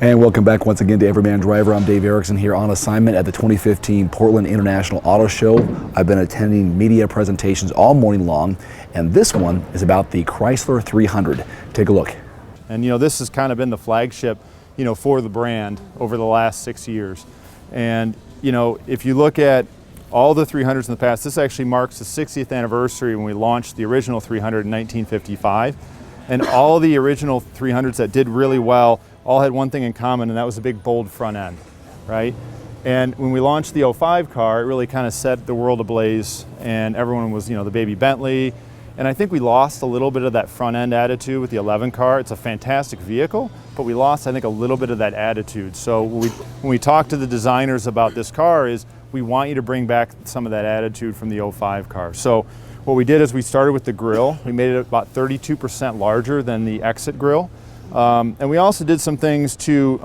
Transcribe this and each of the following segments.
And welcome back once again to Everyman Driver. I'm Dave Erickson here on assignment at the 2015 Portland International Auto Show. I've been attending media presentations all morning long, and this one is about the Chrysler 300. Take a look. And this has kind of been the flagship, for the brand over the last 6 years. And if you look at all the 300s in the past, this actually marks the 60th anniversary when we launched the original 300 in 1955. And all the original 300s that did really well all had one thing in common, and that was a big, bold front end, right? And when we launched the '05 car, it really kind of set the world ablaze, and everyone was, the baby Bentley. And I think we lost a little bit of that front end attitude with the 11 car. It's a fantastic vehicle, but we lost, I think, a little bit of that attitude. So when we talk to the designers about this car is, we want you to bring back some of that attitude from the '05 car. So what we did is we started with the grille. We made it about 32% larger than the exit grille. And we also did some things to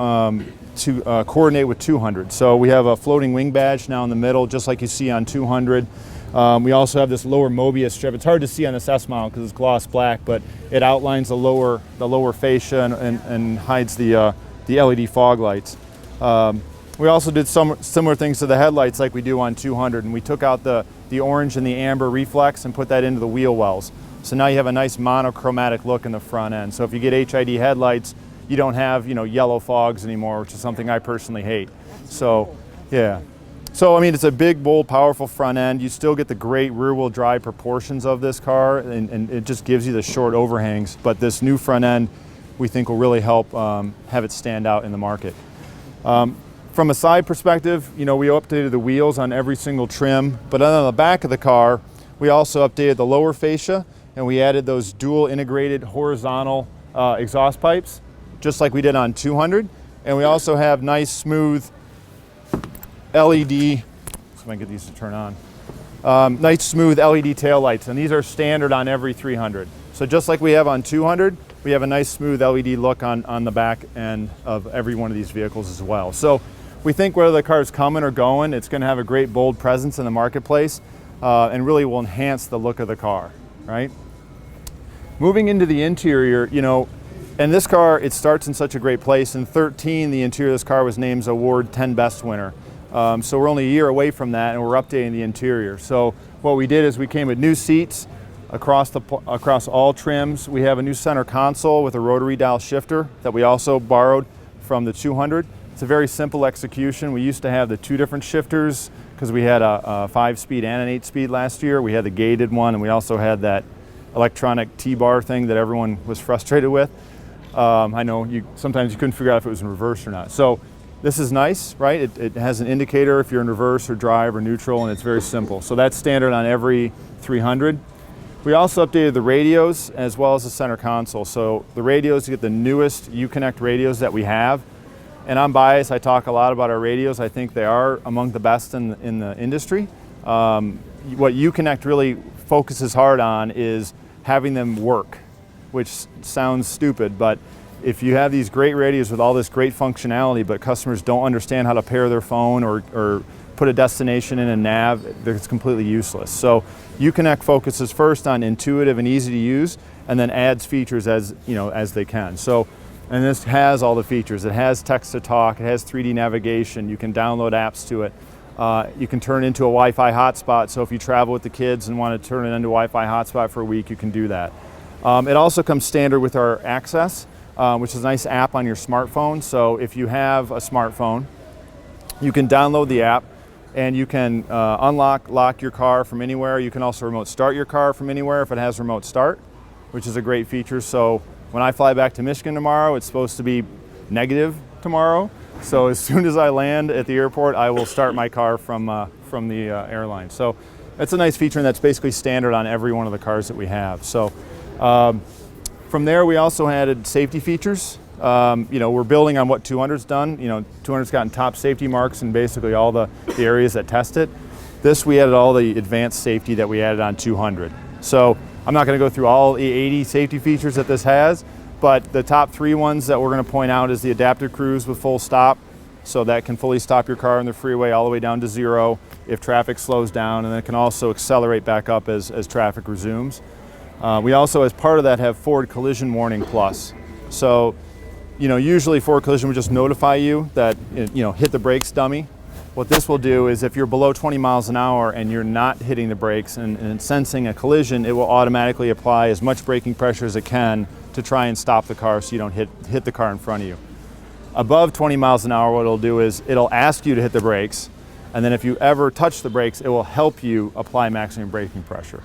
coordinate with 200. So we have a floating wing badge now in the middle, just like you see on 200. We also have this lower Mobius strip. It's hard to see on this S model because it's gloss black, but it outlines the lower fascia and hides the LED fog lights. We also did some similar things to the headlights like we do on 200, and we took out the orange and the amber reflex and put that into the wheel wells. So now you have a nice monochromatic look in the front end. So if you get HID headlights, you don't have yellow fogs anymore, which is something I personally hate. So yeah. So I mean, it's a big, bold, powerful front end. You still get the great rear-wheel drive proportions of this car, and it just gives you the short overhangs. But this new front end, we think, will really help have it stand out in the market. From a side perspective, we updated the wheels on every single trim, but on the back of the car, we also updated the lower fascia, and we added those dual integrated horizontal exhaust pipes, just like we did on 200. And we also have nice, smooth LED, see if I can get these to turn on, nice, smooth LED taillights, and these are standard on every 300. So just like we have on 200, we have a nice, smooth LED look on the back end of every one of these vehicles as well. So we think whether the car is coming or going, it's going to have a great, bold presence in the marketplace and really will enhance the look of the car, right? Moving into the interior, and this car, it starts in such a great place. In 2013, the interior of this car was named Award 10 Best winner. So we're only a year away from that, and we're updating the interior. So what we did is we came with new seats across all trims. We have a new center console with a rotary dial shifter that we also borrowed from the 200. It's a very simple execution. We used to have the two different shifters because we had a 5-speed and an 8-speed last year. We had the gated one, and we also had that electronic T-bar thing that everyone was frustrated with. I know sometimes you couldn't figure out if it was in reverse or not. So this is nice, right? It has an indicator if you're in reverse or drive or neutral, and it's very simple. So that's standard on every 300. We also updated the radios as well as the center console. So the radios, you get the newest Uconnect radios that we have. And I'm biased, I talk a lot about our radios. I think they are among the best in the industry. What Uconnect really focuses hard on is having them work, which sounds stupid, but if you have these great radios with all this great functionality, but customers don't understand how to pair their phone or put a destination in a nav, it's completely useless. So Uconnect focuses first on intuitive and easy to use, and then adds features as they can. So, and this has all the features. It has text to talk, it has 3D navigation, you can download apps to it. You can turn it into a Wi-Fi hotspot, so if you travel with the kids and want to turn it into a Wi-Fi hotspot for a week, you can do that. It also comes standard with our Access, which is a nice app on your smartphone. So if you have a smartphone, you can download the app and you can lock your car from anywhere. You can also remote start your car from anywhere if it has remote start, which is a great feature. So when I fly back to Michigan tomorrow, it's supposed to be negative tomorrow. So as soon as I land at the airport, I will start my car from the airline. So that's a nice feature, and that's basically standard on every one of the cars that we have. So from there, we also added safety features. We're building on what 200's done. 200's gotten top safety marks in basically all the areas that test it. This, we added all the advanced safety that we added on 200. So I'm not going to go through all the 80 safety features that this has, but the top 3 ones that we're going to point out is the adaptive cruise with full stop. So that can fully stop your car on the freeway all the way down to 0 if traffic slows down, and then it can also accelerate back up as traffic resumes. We also, as part of that, have forward collision warning plus. So usually for a collision would just notify you that, hit the brakes, dummy. What this will do is if you're below 20 miles an hour and you're not hitting the brakes and sensing a collision, it will automatically apply as much braking pressure as it can to try and stop the car so you don't hit the car in front of you. Above 20 miles an hour, what it'll do is it'll ask you to hit the brakes, and then if you ever touch the brakes, it will help you apply maximum braking pressure.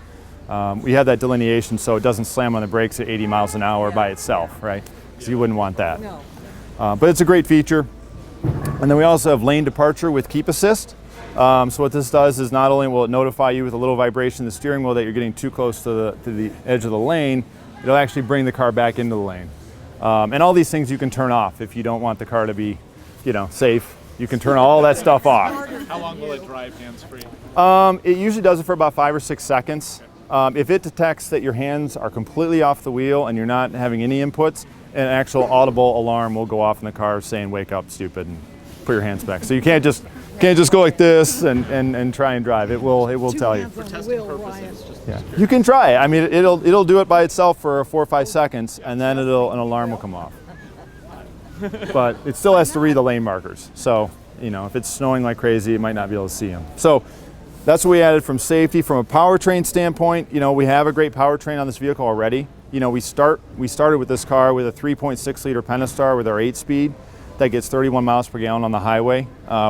We have that delineation so it doesn't slam on the brakes at 80 miles an hour by itself, right? Because you wouldn't want that. No. But it's a great feature. And then we also have lane departure with keep assist. So what this does is not only will it notify you with a little vibration in the steering wheel that you're getting too close to the edge of the lane, it'll actually bring the car back into the lane. And all these things you can turn off if you don't want the car to be, safe. You can turn all that stuff off. How long will it drive hands-free? It usually does it for about 5 or 6 seconds. If it detects that your hands are completely off the wheel and you're not having any inputs, an actual audible alarm will go off in the car saying, "Wake up, stupid," and put your hands back. So you can't just go like this and try and drive. It will tell you. For testing purposes, Yeah. You can try it. I mean, it'll do it by itself for 4 or 5 seconds, and then an alarm will come off. But it still has to read the lane markers. So, if it's snowing like crazy, it might not be able to see them. So that's what we added from safety. From a powertrain standpoint, we have a great powertrain on this vehicle already. We started with this car with a 3.6 liter Pentastar with our 8-speed that gets 31 miles per gallon on the highway,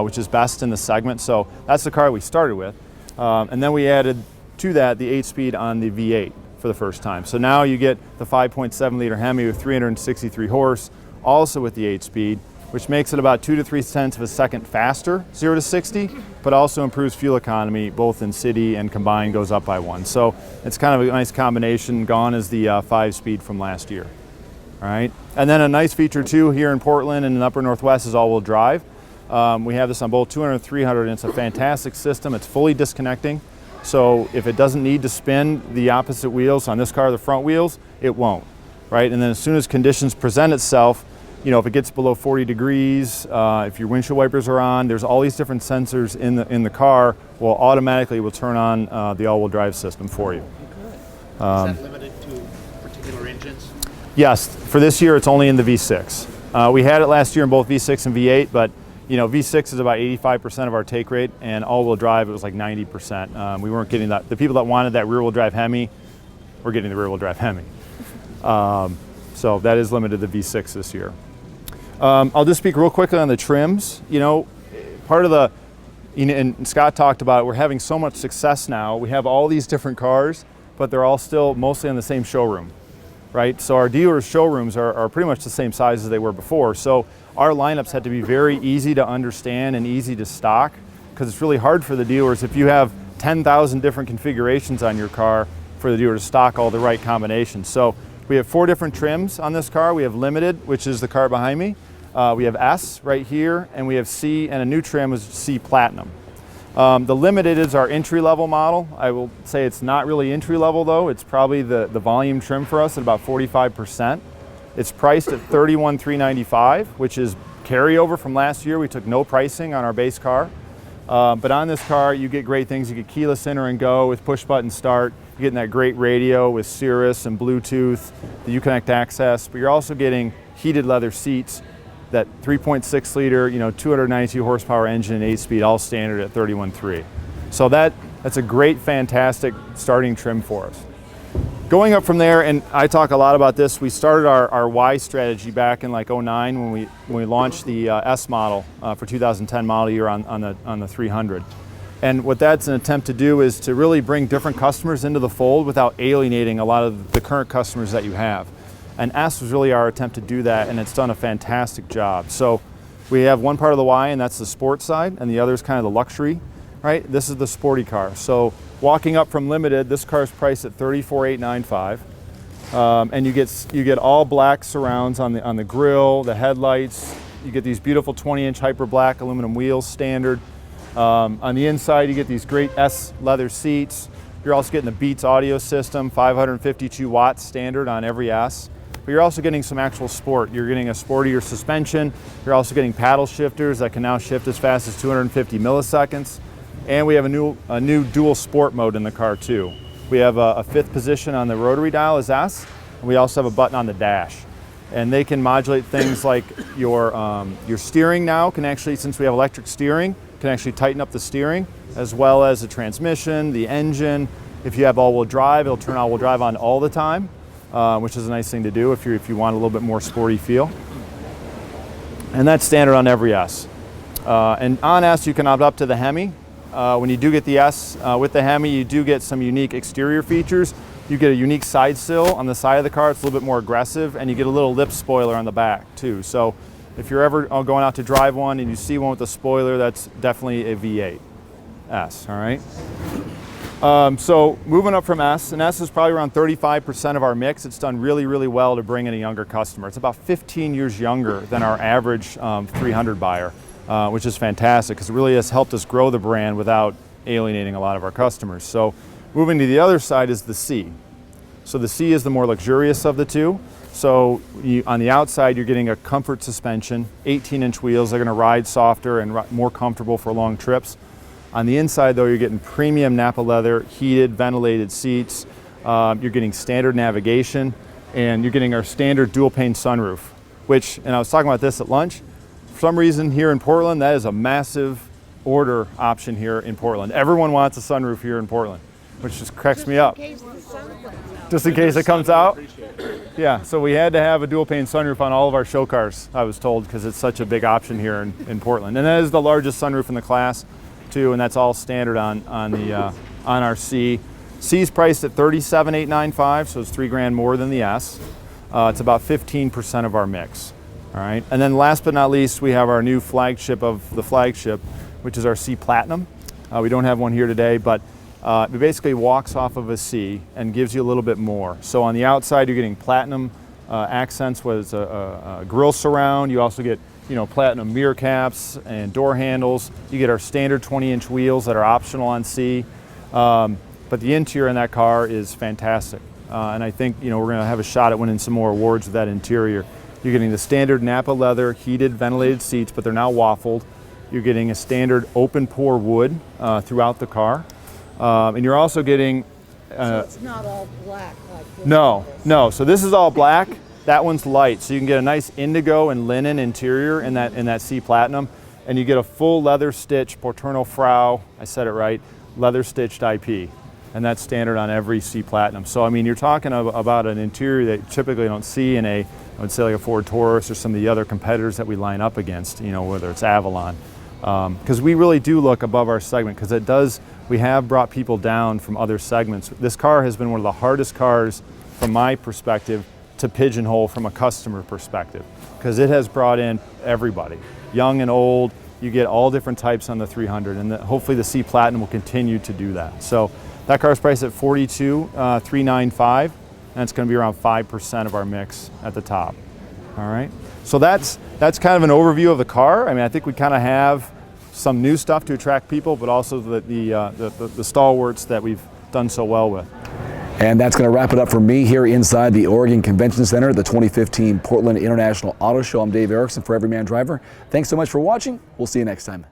which is best in the segment. So that's the car we started with. And then we added to that the 8-speed on the V8 for the first time. So now you get the 5.7 liter Hemi with 363 horse, also with the 8-speed, which makes it about 2 to 3 tenths of a second faster, 0 to 60, but also improves fuel economy, both in city and combined goes up by 1. So it's kind of a nice combination. Gone is the 5-speed from last year. All right, and then a nice feature too here in Portland and in the upper Northwest is all-wheel drive. We have this on both 200 and 300, and it's a fantastic system. It's fully disconnecting. So if it doesn't need to spin the opposite wheels on this car, the front wheels, it won't, right? And then as soon as conditions present itself, if it gets below 40 degrees, if your windshield wipers are on, there's all these different sensors in the car will automatically turn on the all-wheel drive system for you. is that limited to particular engines? Yes, for this year it's only in the V6. We had it last year in both V6 and V8, but V6 is about 85% of our take rate, and all-wheel drive it was like 90%. We weren't getting that. The people that wanted that rear-wheel drive Hemi were getting the rear-wheel drive Hemi. So that is limited to V6 this year. I'll just speak real quickly on the trims. Part of the, and Scott talked about it, we're having so much success now. We have all these different cars, but they're all still mostly in the same showroom, right? So our dealers' showrooms are pretty much the same size as they were before. So our lineups had to be very easy to understand and easy to stock, because it's really hard for the dealers if you have 10,000 different configurations on your car for the dealer to stock all the right combinations. So we have 4 different trims on this car. We have Limited, which is the car behind me. We have S right here, and we have C, and a new trim is C Platinum. The Limited is our entry-level model. I will say it's not really entry-level though. It's probably the volume trim for us at about 45%. It's priced at $31,395, which is carryover from last year. We took no pricing on our base car. But on this car, you get great things. You get keyless enter and go with push-button start. You're getting that great radio with Sirius and Bluetooth, the Uconnect access, but you're also getting heated leather seats, that 3.6 liter, 292 horsepower engine and 8-speed, all standard at $31,300. So that's a great, fantastic starting trim for us. Going up from there, and I talk a lot about this, we started our Y strategy back in like 09 when we launched the S model for 2010 model year on the 300. And what that's an attempt to do is to really bring different customers into the fold without alienating a lot of the current customers that you have. And S was really our attempt to do that, and it's done a fantastic job. So we have one part of the Y, and that's the sports side, and the other is kind of the luxury, right? This is the sporty car. So walking up from Limited, this car is priced at $34,895, and you get all black surrounds on the grill, the headlights. You get these beautiful 20-inch hyper black aluminum wheels standard. On the inside, you get these great S leather seats. You're also getting the Beats audio system, 552 watts standard on every S. But you're also getting some actual sport. You're getting a sportier suspension. You're also getting paddle shifters that can now shift as fast as 250 milliseconds. And we have a new dual sport mode in the car too. We have a 5th position on the rotary dial as S, and we also have a button on the dash. And they can modulate things like your steering now can actually, since we have electric steering, can actually tighten up the steering, as well as the transmission, the engine. If you have all-wheel drive, it'll turn all-wheel drive on all the time, which is a nice thing to do if you want a little bit more sporty feel. And that's standard on every S. And on S, you can opt up to the Hemi. When you do get the S with the Hemi, you do get some unique exterior features. You get a unique side sill on the side of the car. It's a little bit more aggressive, and you get a little lip spoiler on the back too. So if you're ever going out to drive one and you see one with a spoiler, that's definitely a V8 S, all right? So moving up from S, and S is probably around 35% of our mix. It's done really, really well to bring in a younger customer. It's about 15 years younger than our average 300 buyer, which is fantastic because it really has helped us grow the brand without alienating a lot of our customers. So moving to the other side is the C. So the C is the more luxurious of the two. So on the outside, you're getting a comfort suspension, 18-inch wheels. They're going to ride softer and more comfortable for long trips. On the inside, though, you're getting premium Napa leather, heated, ventilated seats. You're getting standard navigation, and you're getting our standard dual-pane sunroof, which, and I was talking about this at lunch, for some reason here in Portland, that is a massive order option here in Portland. Everyone wants a sunroof here in Portland, which just cracks me up. Just in case it comes out? Yeah, so we had to have a dual-pane sunroof on all of our show cars, I was told, because it's such a big option here in Portland. And that is the largest sunroof in the class, too, and that's all standard on our C. C is priced at $37,895, so it's $3,000 more than the S. It's about 15% of our mix. All right, and then last but not least, we have our new flagship of the flagship, which is our C Platinum. We don't have one here today, but it basically walks off of a C and gives you a little bit more. So on the outside, you're getting platinum accents with a grille surround. You also get platinum mirror caps and door handles. You get our standard 20-inch wheels that are optional on C. But the interior in that car is fantastic. And I think we're going to have a shot at winning some more awards with that interior. You're getting the standard Napa leather, heated, ventilated seats, but they're now waffled. You're getting a standard open pore wood throughout the car. And you're also getting... so it's not all black like this? No. So this is all black. That one's light. So you can get a nice indigo and linen interior in that C Platinum. And you get a full leather stitch Portorno Frau, I said it right, leather stitched IP. And that's standard on every C Platinum. So I mean, you're talking about an interior that you typically don't see in I would say like a Ford Taurus or some of the other competitors that we line up against, whether it's Avalon. Because we really do look above our segment, because we have brought people down from other segments. This car has been one of the hardest cars from my perspective to pigeonhole from a customer perspective, because it has brought in everybody, young and old. You get all different types on the 300, and hopefully the C Platinum will continue to do that. So that car's priced at $42,395, and it's going to be around 5% of our mix at the top. All right, so that's kind of an overview of the car. I mean, I think we kind of have some new stuff to attract people, but also the stalwarts that we've done so well with. And that's going to wrap it up for me here inside the Oregon Convention Center at the 2015 Portland International Auto Show. I'm Dave Erickson for Everyman Driver. Thanks so much for watching. We'll see you next time.